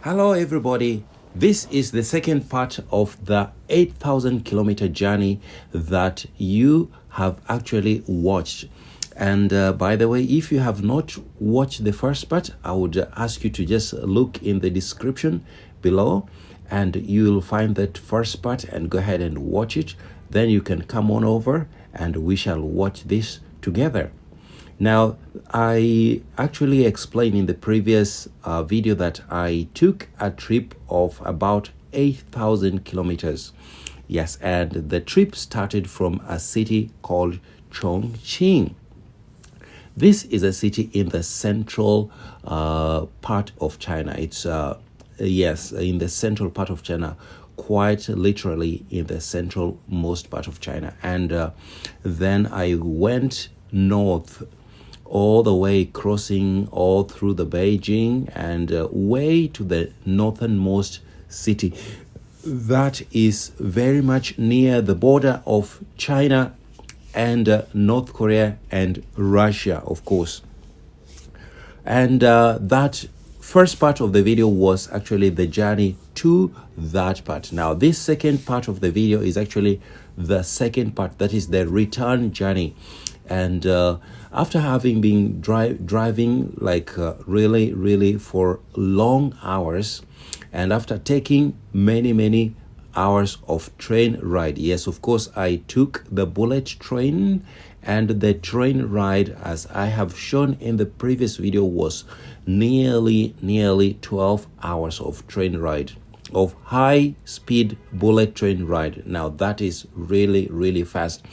Hello, everybody. This is the second part of the 8,000 kilometer journey that you have actually watched. And by the way, if you have not watched the first part, I would ask you to just look in the description below and you'll find that first part and go ahead and watch it. Then you can come on over and we shall watch this together. Now, I actually explained in the previous video that I took a trip of about 8,000 kilometers. Yes, and the trip started from a city called Chongqing. This is a city in the central part of China. It's, yes, in the central part of China, quite literally in the central most part of China. And then I went north all the way, crossing all through the Beijing and way to the northernmost city that is very much near the border of China and North Korea and Russia, of course. And that first part of the video was actually the journey to that part. Now, this second part of the video is actually the second part, that is the return journey. And after having been driving like really for long hours, and after taking many hours of train ride, yes, of course, I took the bullet train, and the train ride, as I have shown in the previous video, was nearly 12 hours of train ride, of high speed bullet train ride. Now that is really fast.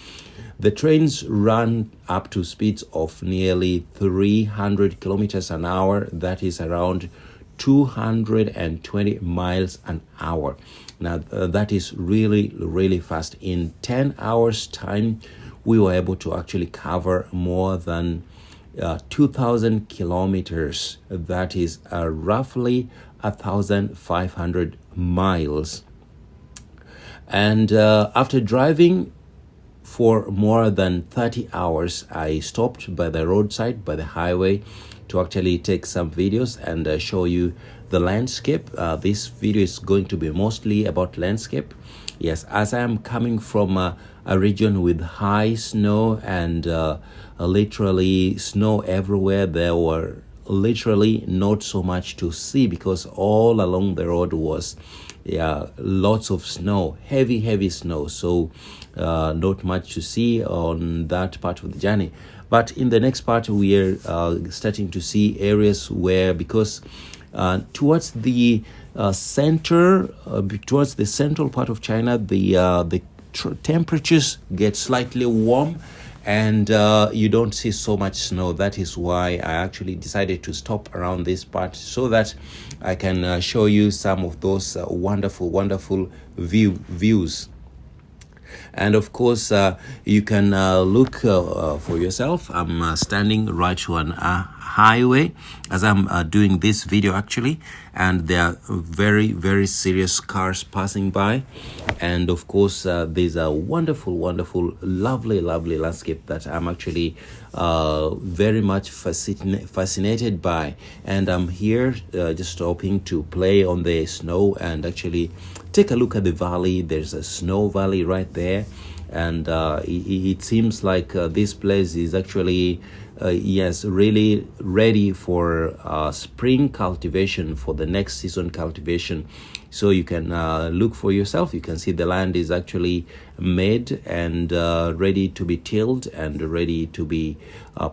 The trains run up to speeds of nearly 300 kilometers an hour. That is around 220 miles an hour. Now, that is really fast. In 10 hours time, we were able to actually cover more than 2,000 kilometers. That is roughly 1,500 miles. And after driving for more than 30 hours, I stopped by the roadside, by the highway, to actually take some videos and show you the landscape. This video is going to be mostly about landscape. Yes, as I am coming from a region with high snow and literally snow everywhere, there were literally not so much to see because all along the road was lots of snow, heavy snow. So not much to see on that part of the journey. But in the next part, we are starting to see areas where, because towards the center, towards the central part of China, the temperatures get slightly warm, and you don't see so much snow. That is why I actually decided to stop around this part so that I can show you some of those wonderful views. And of course, you can look for yourself. I'm standing right on a highway as I'm doing this video actually, and there are very serious cars passing by. And of course, there's a wonderful lovely landscape that I'm actually very much fascinated by. And I'm here just hoping to play on the snow and actually take a look at the valley. There's a snow valley right there, and it seems like this place is actually yes, really ready for spring cultivation, for the next season cultivation. So you can look for yourself. You can see the land is actually made and ready to be tilled and ready to be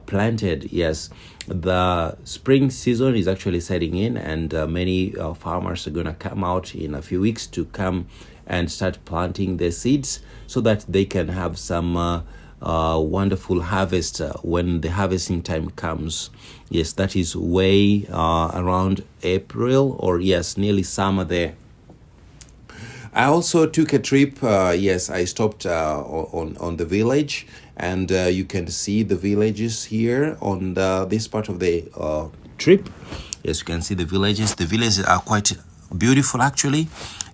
planted. Yes, the spring season is actually setting in, and many farmers are going to come out in a few weeks to come and start planting their seeds so that they can have some wonderful harvest when the harvesting time comes. Yes, that is way around April, or yes, nearly summer there. I also took a trip. Yes, I stopped on the village, and you can see the villages here on this part of the trip. Yes, you can see the villages. The villages are quite beautiful actually.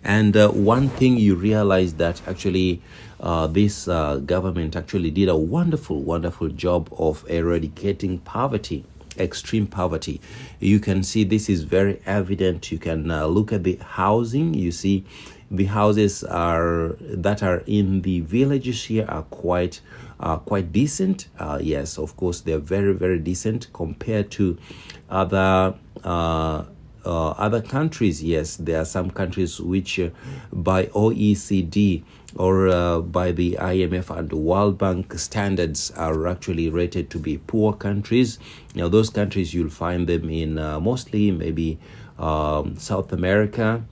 And one thing you realize that actually this government actually did a wonderful job of eradicating poverty. extreme poverty. You can see this is very evident. You can look at the housing. You see the houses that are in the villages here are quite decent. Yes, of course, they're very, very decent compared to other countries. Yes, there are some countries which by OECD or by the IMF and World Bank standards are actually rated to be poor countries. Now, those countries, you'll find them in mostly maybe South America,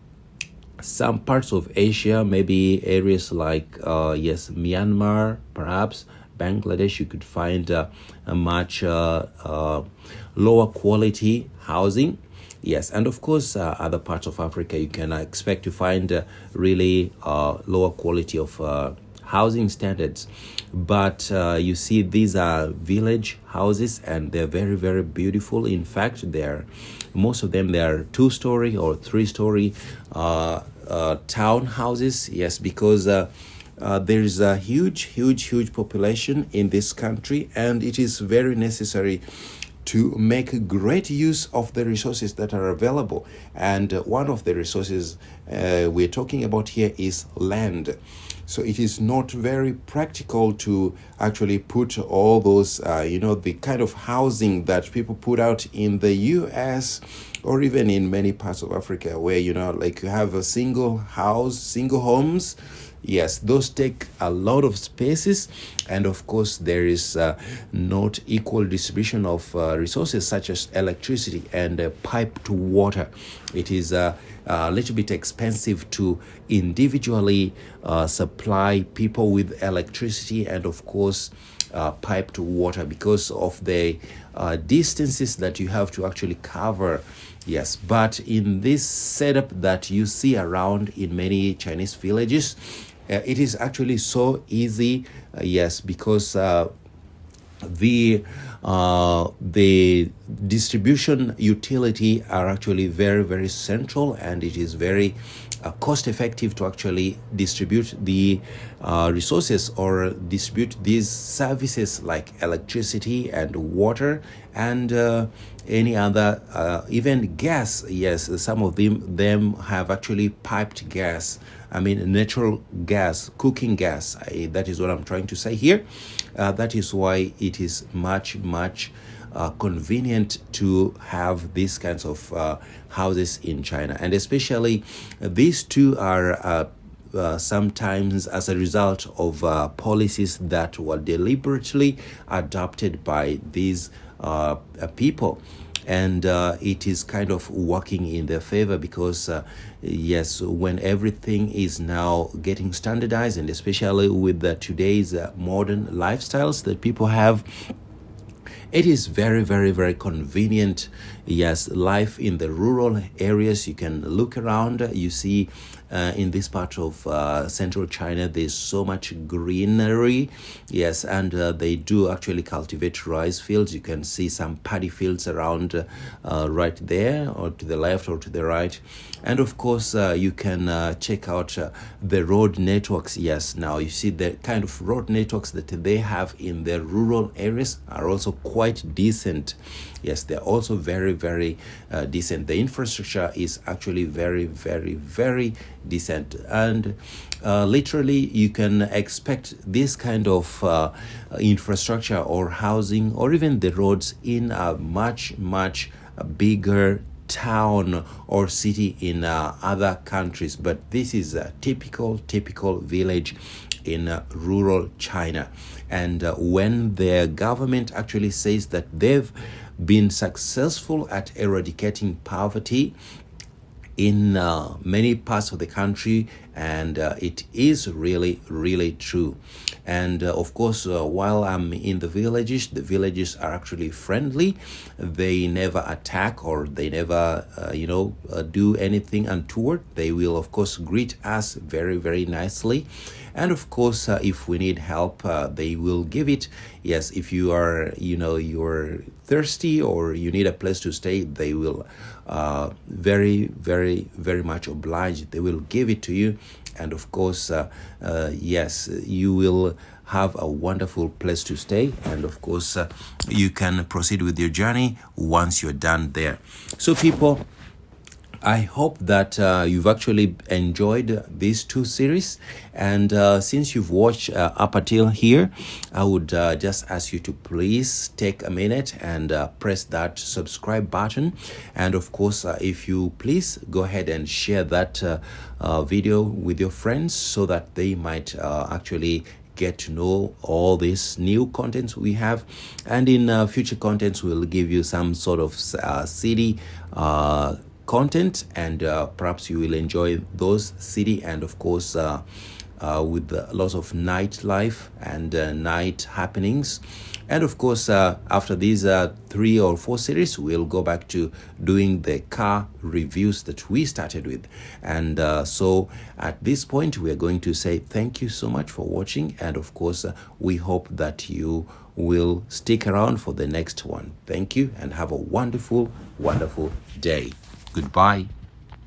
some parts of Asia, maybe areas like Myanmar, perhaps Bangladesh. You could find a much lower quality housing. Yes, and of course, other parts of Africa, you can expect to find really lower quality of housing standards. But you see, these are village houses, and they're very, very beautiful. In fact, most of them, they are 2-story or 3-story town houses. Yes, because there is a huge population in this country, and it is very necessary to make great use of the resources that are available. And one of the resources we're talking about here is land. So it is not very practical to actually put all those, the kind of housing that people put out in the US or even in many parts of Africa, where, you have a single house, single homes. Yes, those take a lot of spaces, and of course there is not equal distribution of resources such as electricity and piped water. It is a little bit expensive to individually supply people with electricity and of course piped water because of the distances that you have to actually cover. Yes, but in this setup that you see around in many Chinese villages, it is actually so easy. Yes, because the distribution utility are actually very, very central, and it is very cost effective to actually distribute the resources or distribute these services like electricity and water and any other, even gas. Yes, some of them have actually piped gas. I mean, natural gas, cooking gas. That is what I'm trying to say here. That is why it is much convenient to have these kinds of houses in China. And especially these two are sometimes as a result of policies that were deliberately adopted by these people. And it is kind of working in their favor because, yes, when everything is now getting standardized, and especially with today's modern lifestyles that people have, it is very, very, very convenient. Yes, life in the rural areas, you can look around, you see in this part of central China, there's so much greenery. Yes, and they do actually cultivate rice fields. You can see some paddy fields around right there, or to the left or to the right. And of course, you can check out the road networks. Yes, now you see the kind of road networks that they have in their rural areas are also quite decent. Yes, they're also very, very decent. The infrastructure is actually very, very, very decent. And literally, you can expect this kind of infrastructure or housing or even the roads in a much bigger town or city in other countries. But this is a typical village in rural China. And when their government actually says that they've been successful at eradicating poverty in many parts of the country, and it is really, really true. And of course, while I'm in the villages are actually friendly. They never attack or they never, do anything untoward. They will, of course, greet us very, very nicely. And of course, if we need help, they will give it. Yes, if you are, you're thirsty or you need a place to stay, they will very, very, very much oblige. They will give it to you. And of course, yes, you will have a wonderful place to stay, and of course you can proceed with your journey once you're done there. So people, I hope that you've actually enjoyed these two series, and since you've watched up until here, I would just ask you to please take a minute and press that subscribe button, and of course if you please go ahead and share that video with your friends so that they might actually get to know all this new contents we have. And in future contents, we'll give you some sort of CD content, and perhaps you will enjoy those CD, and of course with lots of nightlife and night happenings. And of course after these 3 or 4 series, we'll go back to doing the car reviews that we started with. And so at this point, we are going to say thank you so much for watching, and of course we hope that you will stick around for the next one. Thank you, and have a wonderful day. Goodbye.